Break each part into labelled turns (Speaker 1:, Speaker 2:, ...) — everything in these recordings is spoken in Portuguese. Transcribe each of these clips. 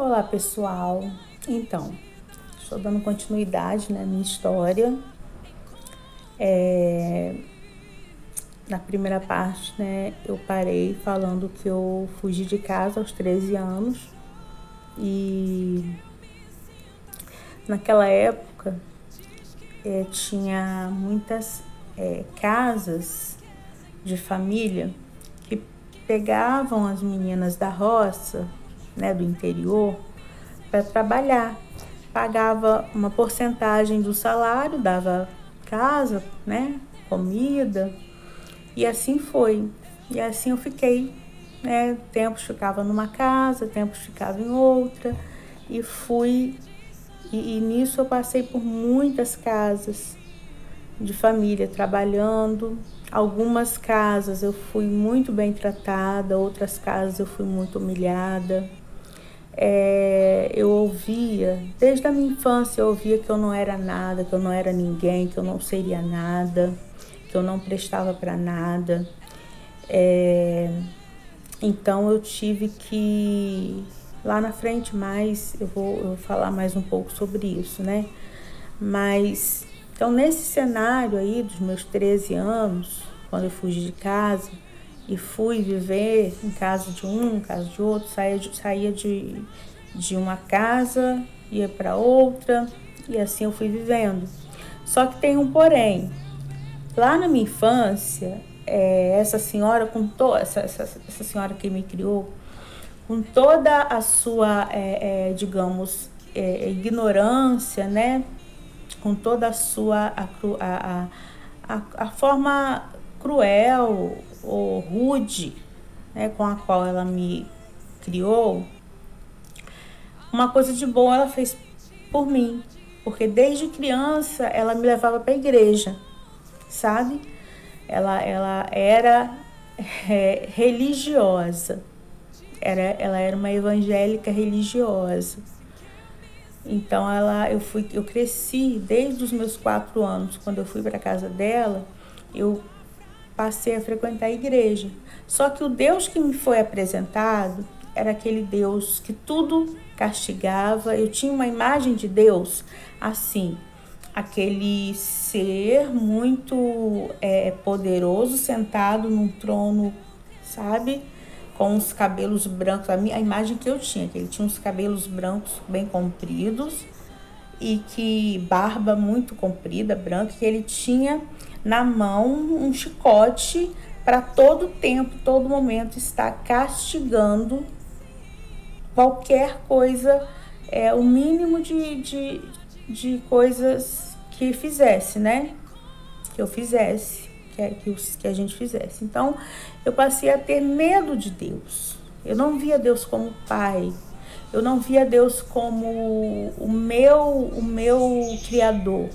Speaker 1: Olá pessoal, então, estou dando continuidade na minha história. Na primeira parte, eu parei falando que eu fugi de casa aos 13 anos e naquela época tinha muitas casas de família que pegavam as meninas da roça, do interior, para trabalhar. Pagava uma porcentagem do salário, dava casa, comida, e assim foi. E assim eu fiquei, tempos ficava numa casa, tempos ficava em outra, e fui, e nisso eu passei por muitas casas de família trabalhando. Algumas casas eu fui muito bem tratada, outras casas eu fui muito humilhada. Eu ouvia, desde a minha infância eu ouvia que eu não era nada, que eu não era ninguém, que eu não seria nada, que eu não prestava para nada. Então eu tive que, lá na frente eu vou falar mais um pouco sobre isso, Mas, então nesse cenário aí dos meus 13 anos, quando eu fugi de casa e fui viver em casa de um, em casa de outro, saía de uma casa, ia para outra, e assim eu fui vivendo. Só que tem um porém. Lá na minha infância, essa senhora, essa senhora que me criou, com toda a sua, ignorância, com toda a sua a forma cruel ou rude, com a qual ela me criou, uma coisa de boa ela fez por mim, porque desde criança ela me levava para a igreja, sabe? Ela era religiosa, ela era uma evangélica religiosa. Então eu cresci desde os meus 4 anos, quando eu fui para a casa dela, eu passei a frequentar a igreja. Só que o Deus que me foi apresentado era aquele Deus que tudo castigava. Eu tinha uma imagem de Deus assim, aquele ser muito poderoso, sentado num trono, sabe? Com os cabelos brancos, a imagem que eu tinha, que ele tinha uns cabelos brancos bem compridos e que barba muito comprida, branca, que ele tinha na mão um chicote para todo tempo, todo momento estar castigando qualquer coisa, o mínimo de coisas que fizesse, que eu fizesse, que a gente fizesse. Então, eu passei a ter medo de Deus. Eu não via Deus como pai. Eu não via Deus como o meu criador.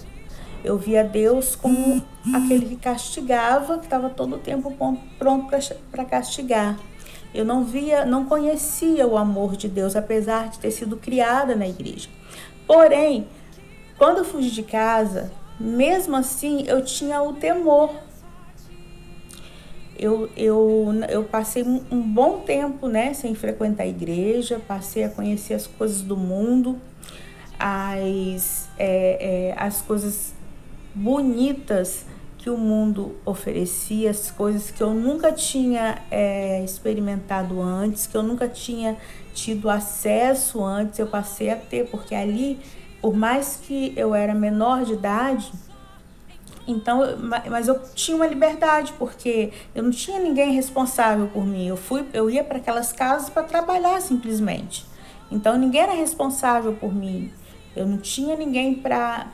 Speaker 1: Eu via Deus como aquele que castigava, que estava todo o tempo pronto para castigar. Eu não conhecia o amor de Deus, apesar de ter sido criada na igreja. Porém, quando eu fugi de casa, mesmo assim, eu tinha o temor. Eu passei um bom tempo, sem frequentar a igreja, passei a conhecer as coisas do mundo, as coisas bonitas que o mundo oferecia, as coisas que eu nunca tinha experimentado antes, que eu nunca tinha tido acesso antes, eu passei a ter, porque ali, por mais que eu era menor de idade, então, mas eu tinha uma liberdade, porque eu não tinha ninguém responsável por mim. Eu ia para aquelas casas para trabalhar simplesmente. Então, ninguém era responsável por mim. Eu não tinha ninguém para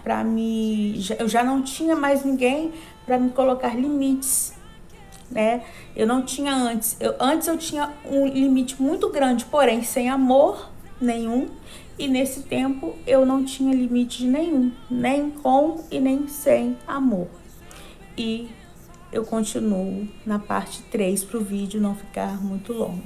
Speaker 1: eu já não tinha mais ninguém para me colocar limites, Eu não tinha antes. Antes eu tinha um limite muito grande, porém sem amor nenhum. E nesse tempo eu não tinha limite nenhum, nem com e nem sem amor. E eu continuo na parte 3 para o vídeo não ficar muito longo.